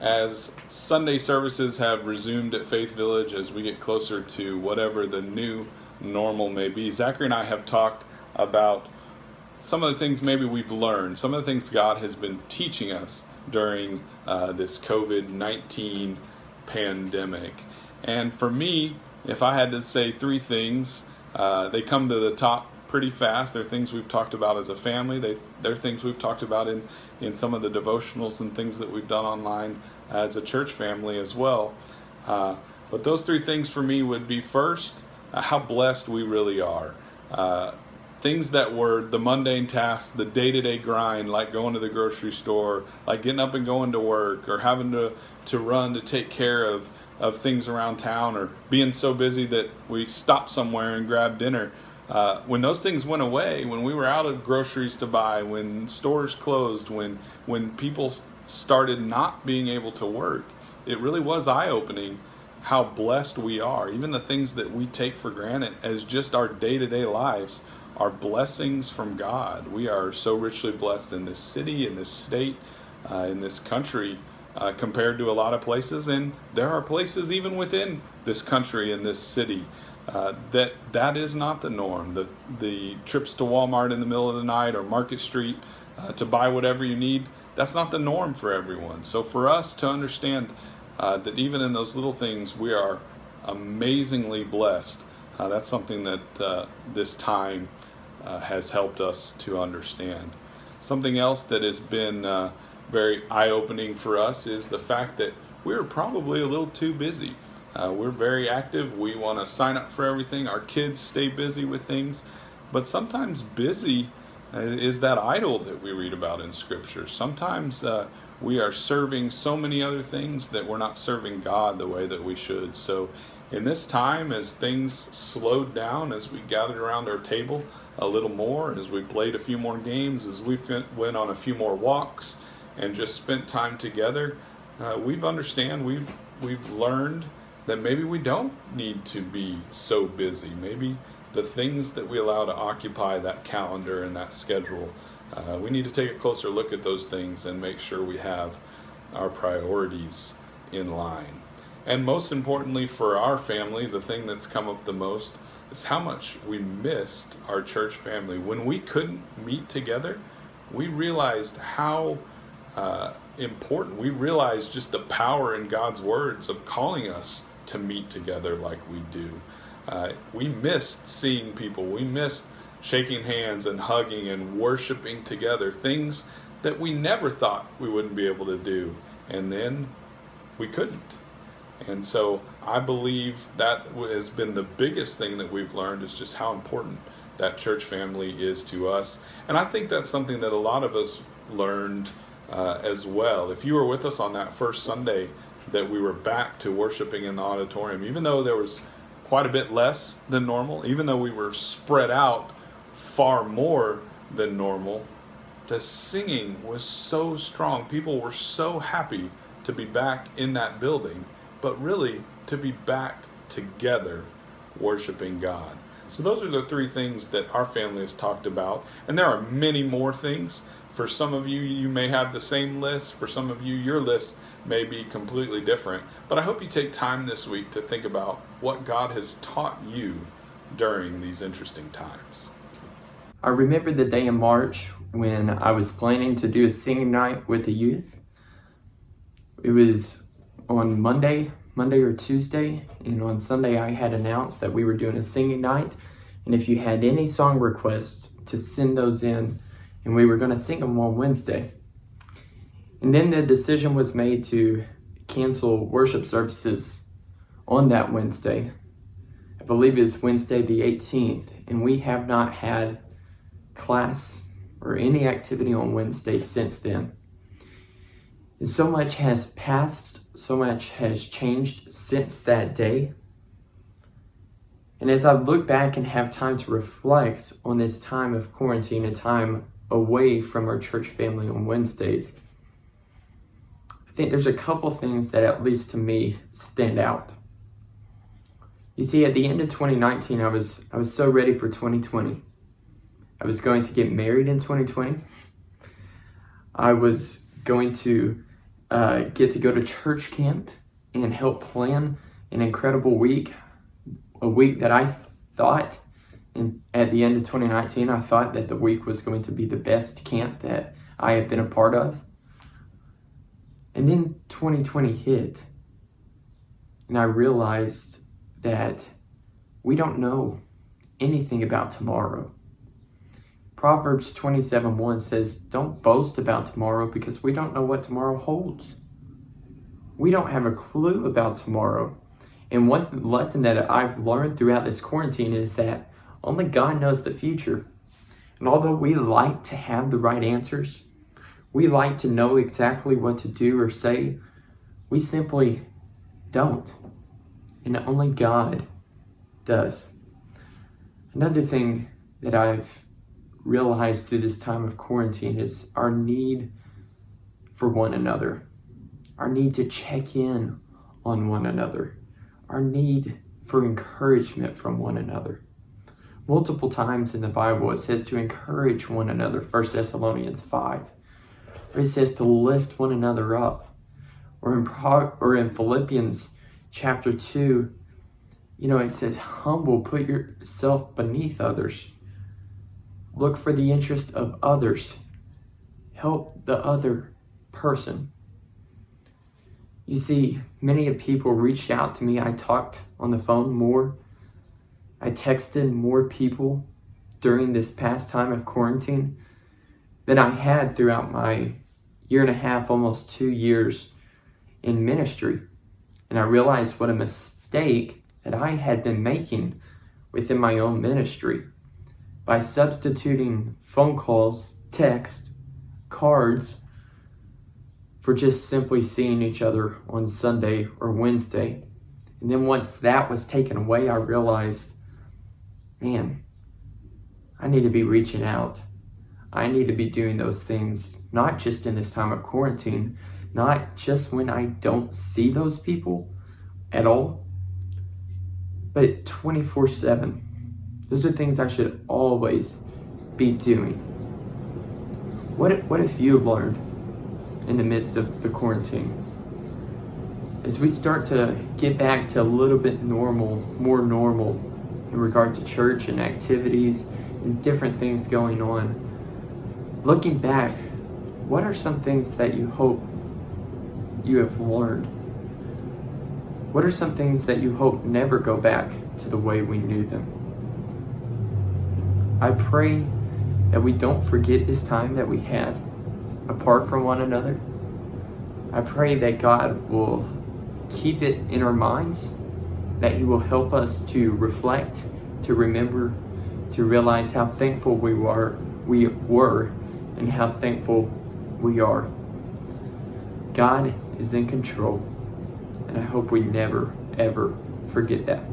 As Sunday services have resumed at Faith Village, as we get closer to whatever the new normal may be, Zachary and I have talked about some of the things maybe we've learned, some of the things God has been teaching us during this COVID-19 pandemic. And for me, if I had to say three things, they come to the top pretty fast. They're things we've talked about as a family. They're things we've talked about in some of the devotionals and things that we've done online as a church family as well. But those three things for me would be first, how blessed we really are. Things that were the mundane tasks, the day-to-day grind, like going to the grocery store, like getting up and going to work, or having to run to take care of things around town, or being so busy that we stopped somewhere and grabbed dinner. When those things went away, when we were out of groceries to buy, when stores closed, when people started not being able to work, it really was eye-opening how blessed we are. Even the things that we take for granted as just our day-to-day lives are blessings from God. We are so richly blessed in this city, in this state, in this country, compared to a lot of places. And there are places even within this country, in this city, that is not the norm. The trips to Walmart in the middle of the night or Market Street to buy whatever you need, that's not the norm for everyone. So for us to understand that even in those little things we are amazingly blessed, that's something that this time has helped us to understand. Something else that has been very eye-opening for us is the fact that we're probably a little too busy. We're very active. We want to sign up for everything. Our kids stay busy with things. But sometimes busy is that idol that we read about in Scripture. Sometimes we are serving so many other things that we're not serving God the way that we should. So in this time, as things slowed down, as we gathered around our table a little more, as we played a few more games, as we went on a few more walks and just spent time together, we've learned that maybe we don't need to be so busy. Maybe the things that we allow to occupy that calendar and that schedule, we need to take a closer look at those things and make sure we have our priorities in line. And most importantly for our family, the thing that's come up the most is how much we missed our church family. When we couldn't meet together, we realized how important, we realized just the power in God's words of calling us to meet together like we do. We missed seeing people. We missed shaking hands and hugging and worshiping together, things that we never thought we wouldn't be able to do. And then we couldn't. And so I believe that has been the biggest thing that we've learned, is just how important that church family is to us. And I think that's something that a lot of us learned as well. If you were with us on that first Sunday that we were back to worshiping in the auditorium, even though there was quite a bit less than normal, even though we were spread out far more than normal, the singing was so strong. People were so happy to be back in that building, but really to be back together worshiping God. So those are the three things that our family has talked about. And there are many more things. For some of you, you may have the same list. For some of you, your list may be completely different. But I hope you take time this week to think about what God has taught you during these interesting times. I remember the day in March when I was planning to do a singing night with the youth. It was on Monday or Tuesday, and on Sunday I had announced that we were doing a singing night, and if you had any song requests, to send those in, and we were going to sing them on Wednesday. And then the decision was made to cancel worship services on that Wednesday. I believe it's Wednesday the 18th, and we have not had class or any activity on Wednesday since then. And so much has passed, so much has changed since that day. And as I look back and have time to reflect on this time of quarantine, a time away from our church family on Wednesdays, I think there's a couple things that, at least to me, stand out. You see, at the end of 2019, I was so ready for 2020. I was going to get married in 2020. I was going to get to go to church camp and help plan an incredible week. A week that I thought, and at the end of 2019, I thought that the week was going to be the best camp that I had been a part of. And then 2020 hit, and I realized that we don't know anything about tomorrow. Proverbs 27:1 says, "Don't boast about tomorrow because we don't know what tomorrow holds." We don't have a clue about tomorrow. And one lesson that I've learned throughout this quarantine is that only God knows the future. And although we like to have the right answers, we like to know exactly what to do or say, we simply don't. And only God does. Another thing that I've realized through this time of quarantine is our need for one another, our need to check in on one another, our need for encouragement from one another. Multiple times in the Bible it says to encourage one another, 1 Thessalonians 5. Or it says to lift one another up. Or in Philippians chapter 2, it says humble, put yourself beneath others. Look for the interest of others. Help the other person. You see, many people reached out to me. I talked on the phone more. I texted more people during this past time of quarantine than I had throughout my 1.5 years, almost 2 years in ministry. And I realized what a mistake that I had been making within my own ministry by substituting phone calls, text, cards, for just simply seeing each other on Sunday or Wednesday. And then once that was taken away, I realized, man, I need to be reaching out. I need to be doing those things, not just in this time of quarantine, not just when I don't see those people at all, but 24/7. Those are things I should always be doing. What if you learned in the midst of the quarantine? As we start to get back to a little bit more normal in regard to church and activities and different things going on, looking back, what are some things that you hope you have learned? What are some things that you hope never go back to the way we knew them? I pray that we don't forget this time that we had apart from one another. I pray that God will keep it in our minds, that He will help us to reflect, to remember, to realize how thankful we were, and how thankful we are. God is in control, and I hope we never, ever forget that.